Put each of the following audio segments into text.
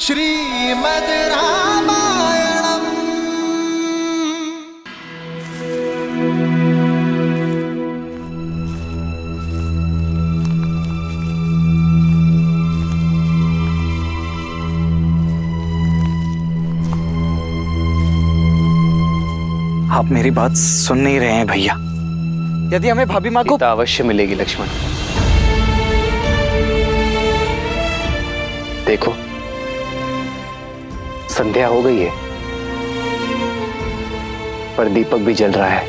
श्रीमद् रामायणम्। आप मेरी बात सुन नहीं रहे हैं भैया। यदि हमें भाभी माँ को अवश्य मिलेगी लक्ष्मण। देखो संध्या हो गई है पर दीपक भी जल रहा है।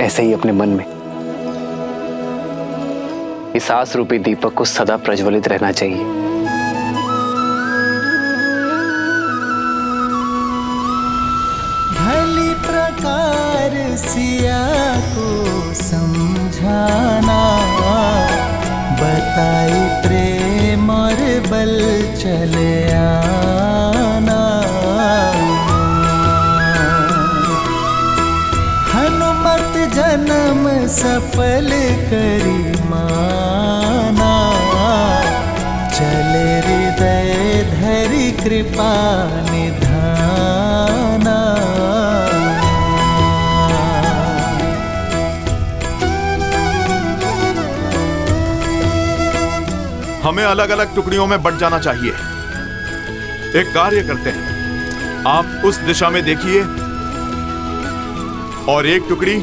ऐसे ही अपने मन में इस आस रूपी दीपक को सदा प्रज्वलित रहना चाहिए। भली प्रकार सिया को समझाना, बताई प्रेम और बल चले आना। हनुमत जन्म सफल करी माना, चले हृदय धरि कृपा निधाना। हमें अलग अलग टुकड़ियों में बंट जाना चाहिए। एक कार्य करते हैं, आप उस दिशा में देखिए और एक टुकड़ी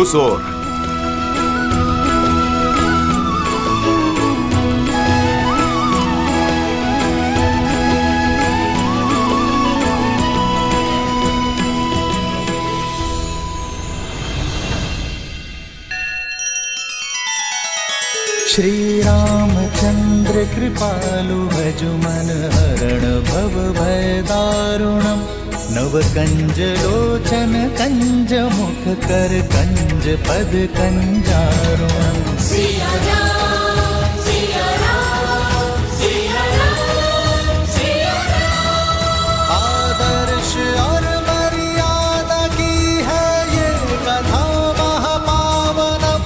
उस ओर। श्री रामचंद्र कृपालु भजु मन हरण भव भय दारुणम। नव कंज लोचन कंज मुख कर कंज पद कंजारुणम। सिया राम सिया राम सिया राम सिया राम। आदर्श और मर्यादा की है ये कथा महापावनम।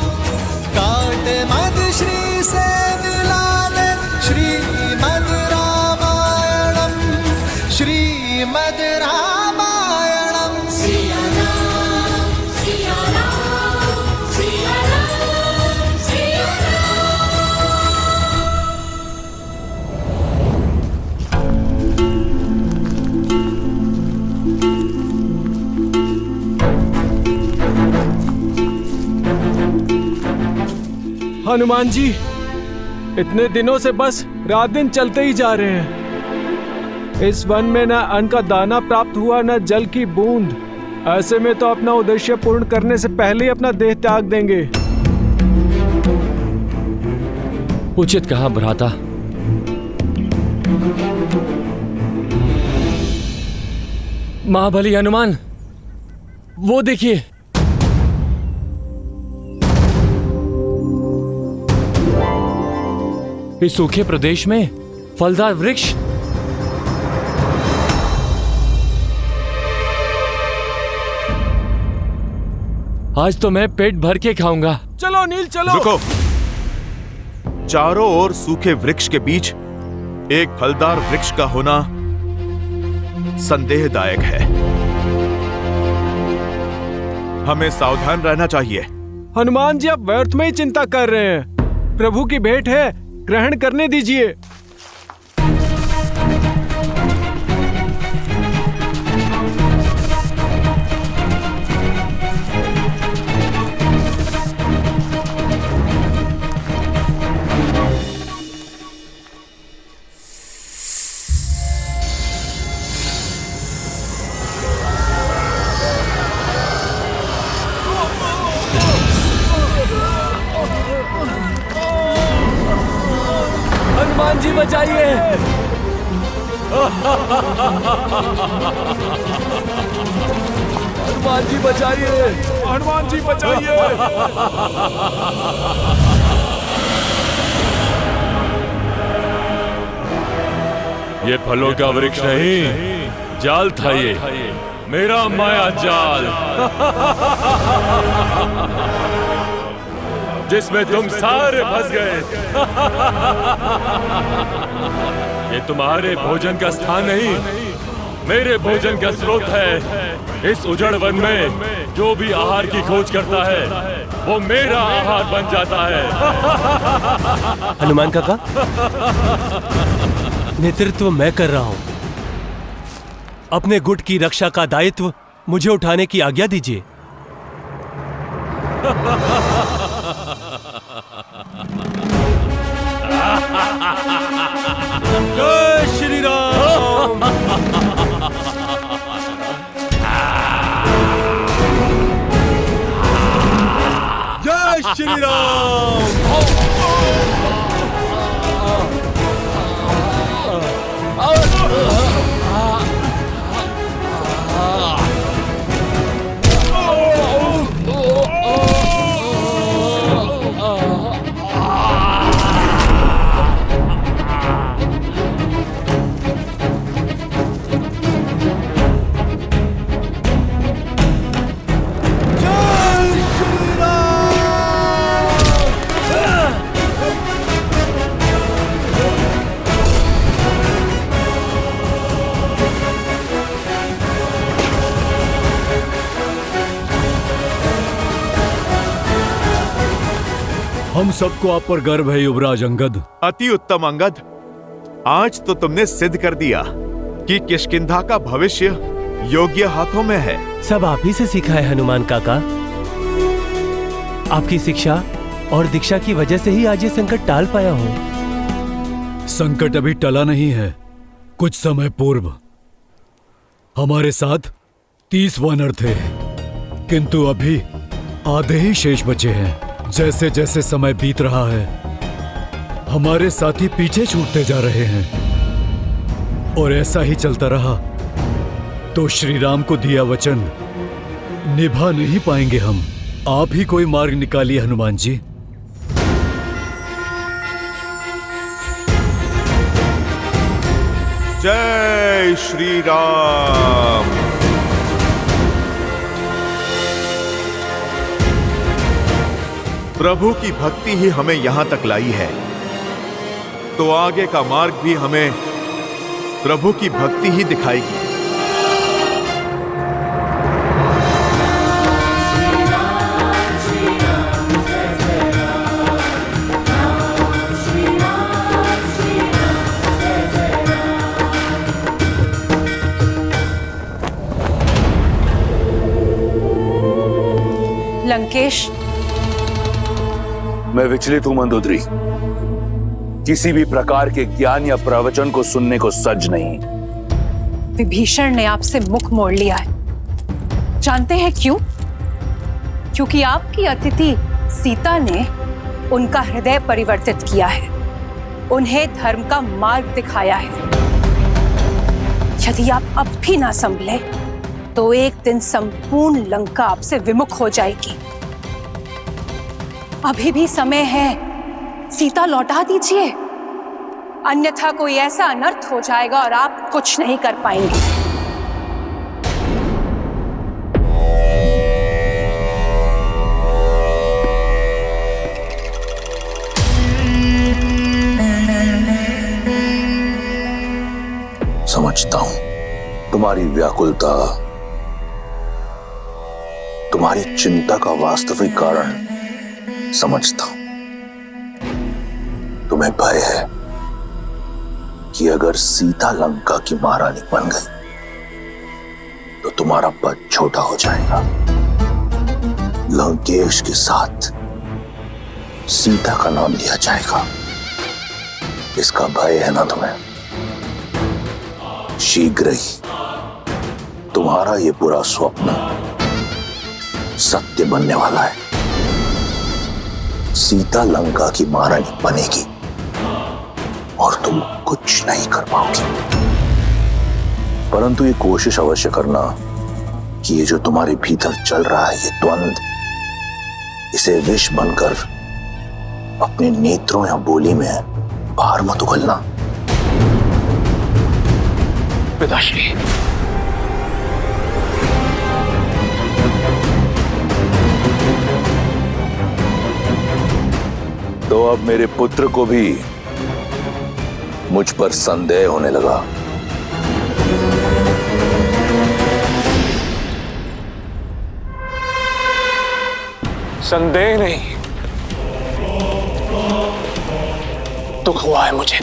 काट मद श्री से मिला दे श्रीमद् रामायणम। श्रीमद् रामायणम। सिया राम सिया राम सिया राम सिया हनुमान जी, इतने दिनों से बस रात दिन चलते ही जा रहे हैं। इस वन में न अन्न का दाना प्राप्त हुआ न जल की बूंद। ऐसे में तो अपना उद्देश्य पूर्ण करने से पहले ही अपना देह त्याग देंगे। उचित कहा भ्राता। महाबली हनुमान, वो देखिए। इस सूखे प्रदेश में फलदार वृक्ष। आज तो मैं पेट भर के खाऊंगा। चलो नील चलो। रुको, चारों ओर सूखे वृक्ष के बीच एक फलदार वृक्ष का होना संदेहदायक है। हमें सावधान रहना चाहिए। हनुमान जी, आप व्यर्थ में ही चिंता कर रहे हैं। प्रभु की भेंट है, ग्रहण करने दीजिए। हनुमान जी बचाइए। हनुमान जी बचाइए। हनुमान जी बचाइए। ये फलों का वृक्ष नहीं, जाल था ये, मेरा माया जाल। जिसमें तुम सारे फंस गए। ये तुम्हारे भोजन का स्थान नहीं, मेरे भोजन का स्रोत है। इस उजड़ वन में जो भी आहार की खोज करता है वो मेरा आहार बन जाता है। हनुमान काका, नेतृत्व मैं कर रहा हूं। अपने गुट की रक्षा का दायित्व मुझे उठाने की आज्ञा दीजिए। जय श्री राम। जय श्री राम। हम सबको आप पर गर्व है युवराज अंगद। अति उत्तम अंगद, आज तो तुमने सिद्ध कर दिया कि किष्किंधा का भविष्य योग्य हाथों में है। सब आप ही से सीखा है हनुमान काका। आपकी शिक्षा और दीक्षा की वजह से ही आज ये संकट टाल पाया हूँ। संकट अभी टला नहीं है। कुछ समय पूर्व हमारे साथ 30 वानर थे, किंतु अभी आधे ही शेष बचे हैं। जैसे जैसे समय बीत रहा है हमारे साथी पीछे छूटते जा रहे हैं, और ऐसा ही चलता रहा तो श्री राम को दिया वचन निभा नहीं पाएंगे हम। आप ही कोई मार्ग निकालिए हनुमान जी। जय श्री राम। प्रभु की भक्ति ही हमें यहां तक लाई है, तो आगे का मार्ग भी हमें प्रभु की भक्ति ही दिखाएगी। लंकेश, मैं विचलित हूं मंदोदरी। किसी भी प्रकार के ज्ञान या प्रवचन को सुनने को सज नहीं। विभीषण ने आपसे मुख मोड़ लिया है। जानते हैं क्यों? क्योंकि आपकी अतिथि सीता ने उनका हृदय परिवर्तित किया है, उन्हें धर्म का मार्ग दिखाया है। यदि आप अब भी ना संभले तो एक दिन संपूर्ण लंका आपसे विमुख हो जाएगी। अभी भी समय है, सीता लौटा दीजिए, अन्यथा कोई ऐसा अनर्थ हो जाएगा और आप कुछ नहीं कर पाएंगे। समझता हूं तुम्हारी व्याकुलता, तुम्हारी चिंता का वास्तविक कारण समझता हूं। तुम्हें भय है कि अगर सीता लंका की महारानी बन गई तो तुम्हारा पद छोटा हो जाएगा। लंकेश के साथ सीता का नाम लिया जाएगा, इसका भय है ना तुम्हें? शीघ्र ही तुम्हारा ये बुरा स्वप्न सत्य बनने वाला है। सीता लंका की महारानी बनेगी और तुम कुछ नहीं कर पाओगी। परंतु ये कोशिश अवश्य करना कि ये जो तुम्हारे भीतर चल रहा है, ये द्वंद, इसे विष बनकर अपने नेत्रों या बोली में बाहर मत उगलना। पिताश्री, तो अब मेरे पुत्र को भी मुझ पर संदेह होने लगा। संदेह नहीं, दुख हुआ है मुझे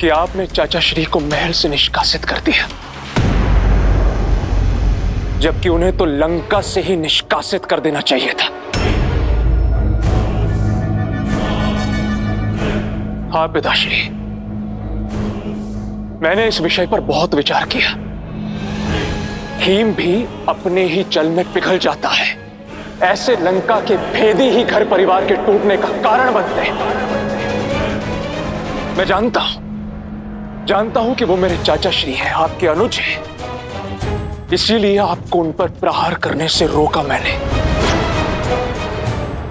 कि आपने चाचा श्री को महल से निष्कासित कर दिया, जबकि उन्हें तो लंका से ही निष्कासित कर देना चाहिए था। हाँ पिताश्री, मैंने इस विषय पर बहुत विचार किया। हिम भी अपने ही जल में पिघल जाता है। ऐसे लंका के भेदी ही घर परिवार के टूटने का कारण बनते हैं। मैं जानता हूं कि वो मेरे चाचा श्री हैं, आपके अनुज हैं। इसीलिए आपको उन पर प्रहार करने से रोका मैंने।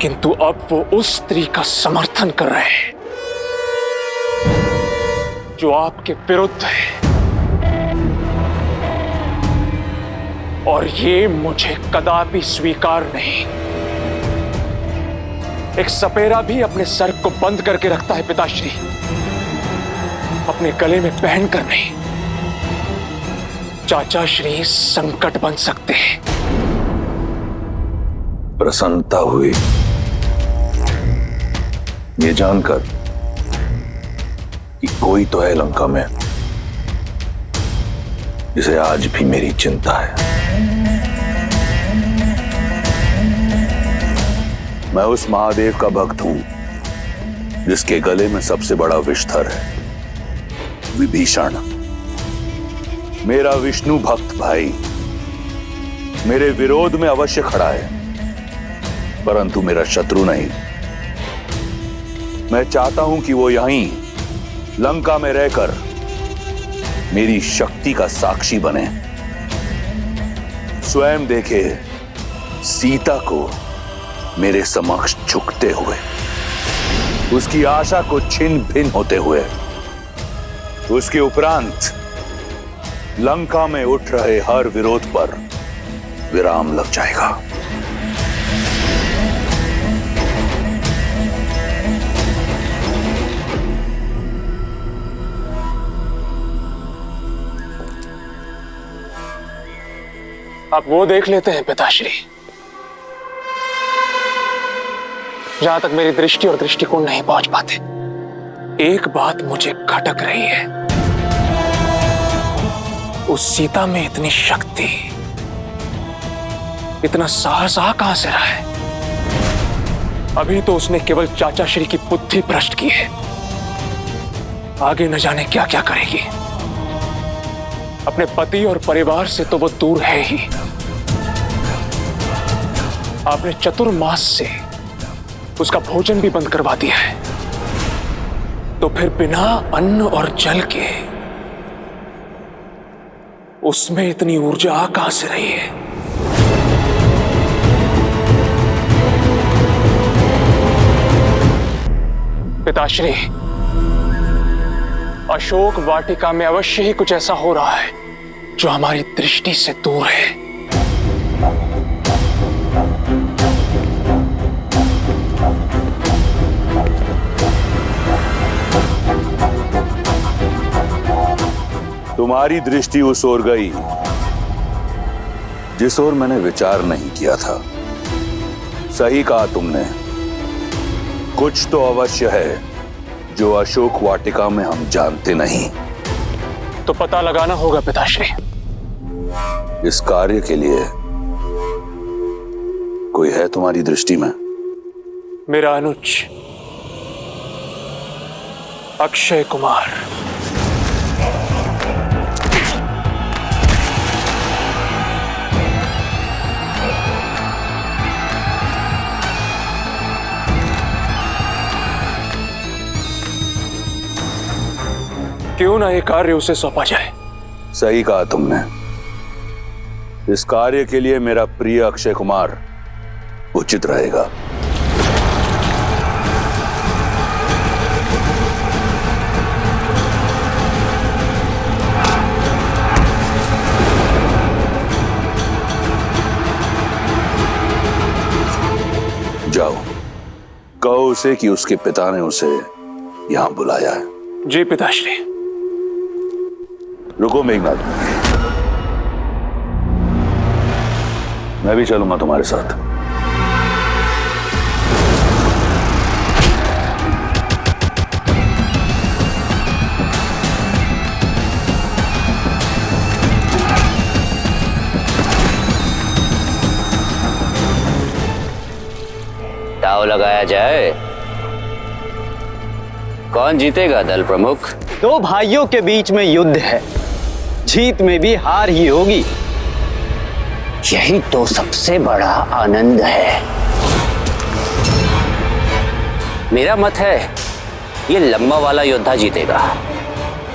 किंतु अब वो उस स्त्री का समर्थन कर रहे हैं जो आपके विरुद्ध है, और ये मुझे कदापि स्वीकार नहीं। एक सपेरा भी अपने सर को बंद करके रखता है पिताश्री, अपने गले में पहनकर नहीं। चाचा श्री संकट बन सकते हैं। प्रसन्नता हुई ये जानकर कि कोई तो है लंका में जिसे आज भी मेरी चिंता है। मैं उस महादेव का भक्त हूं जिसके गले में सबसे बड़ा विषधर है, विभीषण। मेरा विष्णु भक्त भाई मेरे विरोध में अवश्य खड़ा है, परंतु मेरा शत्रु नहीं। मैं चाहता हूं कि वो यहीं लंका में रहकर मेरी शक्ति का साक्षी बने, स्वयं देखे सीता को मेरे समक्ष झुकते हुए, उसकी आशा को छिन्न भिन्न होते हुए। उसके उपरांत लंका में उठ रहे हर विरोध पर विराम लग जाएगा। आप वो देख लेते हैं पिताश्री, जहां तक मेरी दृष्टि और दृष्टिकोण नहीं पहुंच पाते। एक बात मुझे खटक रही है, उस सीता में इतनी शक्ति, इतना साहस कहां से रहा है? अभी तो उसने केवल चाचा श्री की बुद्धि भ्रष्ट की है, आगे न जाने क्या क्या करेगी। अपने पति और परिवार से तो वो दूर है ही, आपने चतुर्मास से उसका भोजन भी बंद करवा दिया है, तो फिर बिना अन्न और जल के उसमें इतनी ऊर्जा कहां से रही है? पिताश्री, अशोक वाटिका में अवश्य ही कुछ ऐसा हो रहा है जो हमारी दृष्टि से दूर है। तुम्हारी दृष्टि उस ओर गई जिस ओर मैंने विचार नहीं किया था। सही कहा तुमने, कुछ तो अवश्य है जो अशोक वाटिका में हम जानते नहीं। तो पता लगाना होगा पिताश्री। इस कार्य के लिए कोई है तुम्हारी दृष्टि में? मेरा अनुज अक्षय कुमार। क्यों ना ये कार्य उसे सौंपा जाए? सही कहा तुमने, इस कार्य के लिए मेरा प्रिय अक्षय कुमार उचित रहेगा। जाओ, कहो उसे कि उसके पिता ने उसे यहां बुलाया है। जी पिताश्री। रुको मेघनाथ, मैं भी चलूंगा तुम्हारे साथ। दांव लगाया जाए, कौन जीतेगा दल प्रमुख? दो भाइयों के बीच में युद्ध है, जीत में भी हार ही होगी। यही तो सबसे बड़ा आनंद है। मेरा मत है ये लंबा वाला योद्धा जीतेगा।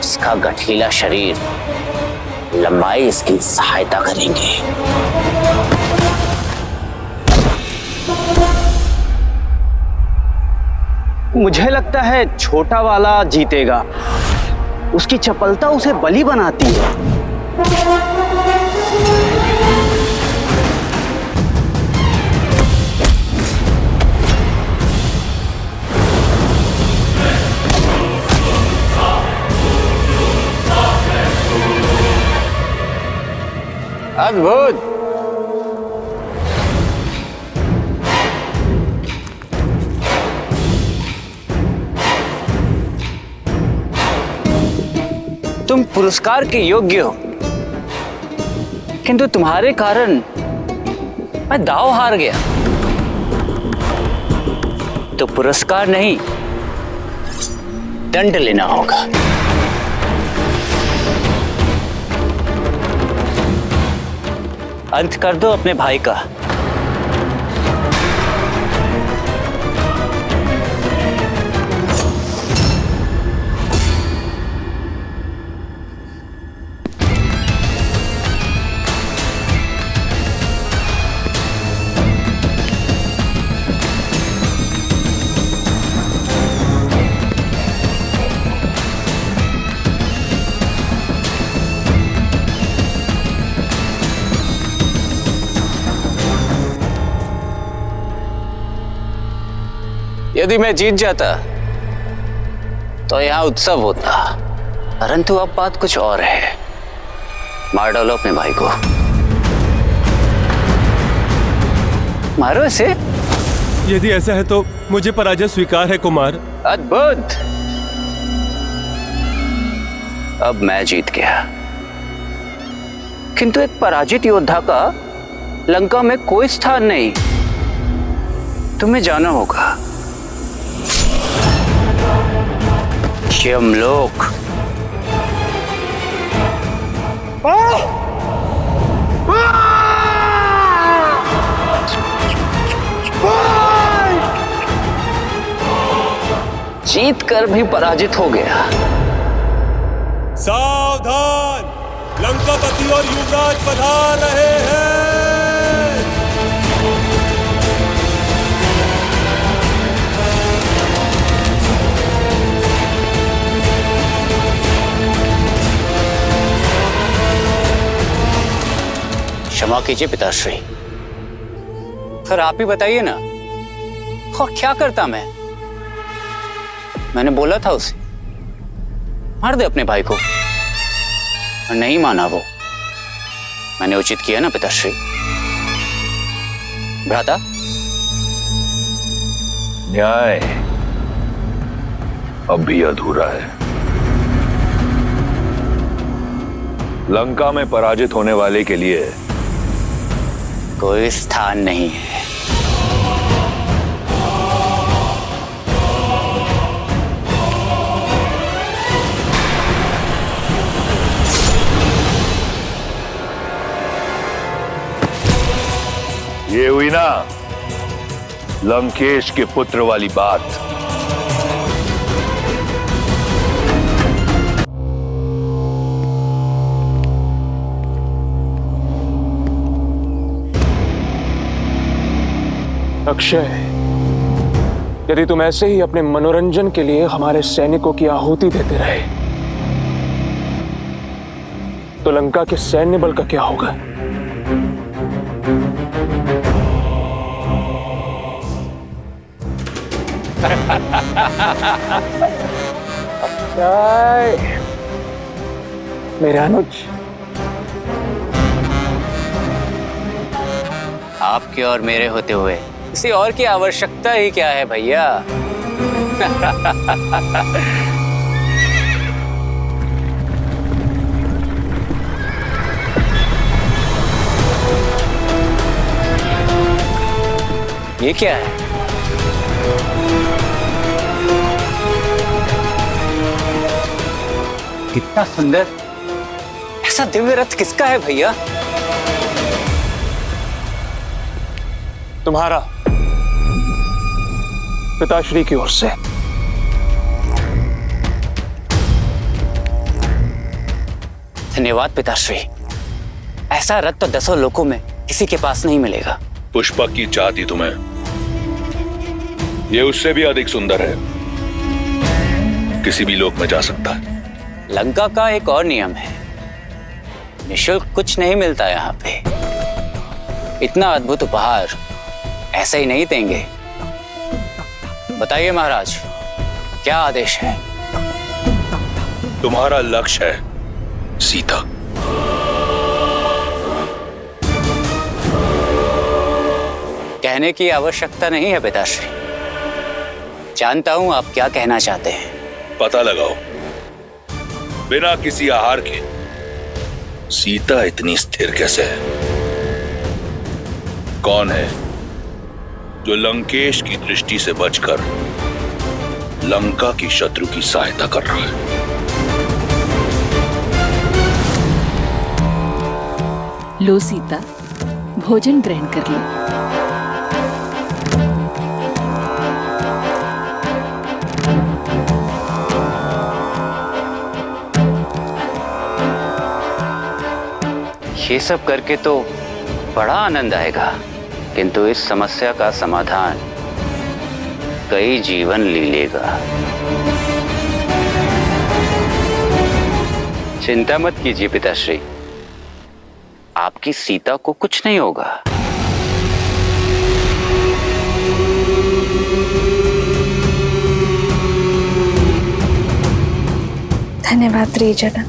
इसका गठीला शरीर, लंबाई इसकी सहायता करेंगे। मुझे लगता है छोटा वाला जीतेगा। उसकी चपलता उसे बली बनाती है। अद्भुत। तुम पुरस्कार के योग्य हो, किंतु तुम्हारे कारण मैं दांव हार गया। तो पुरस्कार नहीं, दंड लेना होगा। अंत कर दो अपने भाई का। यदि मैं जीत जाता तो यहां उत्सव होता, परंतु अब बात कुछ और है। मार डालो अपने भाई को। मारो इसे। यदि ऐसा है तो मुझे पराजय स्वीकार है कुमार। अद्भुत। अब मैं जीत गया, किंतु एक पराजित योद्धा का लंका में कोई स्थान नहीं। तुम्हें जाना होगा। यमलोक। जीत कर भी पराजित हो गया। सावधान, लंकापति और युवराज पधार रहे हैं। क्षमा कीजिए पिताश्री, फिर आप ही बताइए ना, और क्या करता मैंने बोला था उसे मार दे अपने भाई को, और नहीं माना वो। मैंने उचित किया ना पिताश्री? भ्राता, न्याय अब भी अधूरा है। लंका में पराजित होने वाले के लिए कोई स्थान नहीं है। ये हुई ना लंकेश के पुत्र वाली बात। अक्षय, यदि तुम ऐसे ही अपने मनोरंजन के लिए हमारे सैनिकों की आहुति देते रहे तो लंका के सैन्य बल का क्या होगा? मेरे अनुज, आपके और मेरे होते हुए किसी और की आवश्यकता ही क्या है भैया? ये क्या है? कितना सुंदर! ऐसा दिव्य रथ किसका है भैया? तुम्हारा, पिताश्री की ओर से। धन्यवाद पिताश्री। ऐसा रथ तो 10 लोकों में किसी के पास नहीं मिलेगा। पुष्पक की चाहती तुम्हें, ये उससे भी अधिक सुंदर है, किसी भी लोक में जा सकता है। लंका का एक और नियम है, निःशुल्क कुछ नहीं मिलता यहाँ पे। इतना अद्भुत उपहार ऐसे ही नहीं देंगे। बताइए महाराज, क्या आदेश है? तुम्हारा लक्ष्य है सीता। कहने की आवश्यकता नहीं है पिताश्री, जानता हूं आप क्या कहना चाहते हैं। पता लगाओ, बिना किसी आहार के सीता इतनी स्थिर कैसे है? कौन है जो लंकेश की दृष्टि से बचकर लंका की शत्रु की सहायता कर रहा है? लो सीता, भोजन ग्रहण कर लो। ये सब करके तो बड़ा आनंद आएगा, किंतु इस समस्या का समाधान कई जीवन ले लेगा। चिंता मत कीजिए पिताश्री, आपकी सीता को कुछ नहीं होगा। धन्यवाद त्रिजना।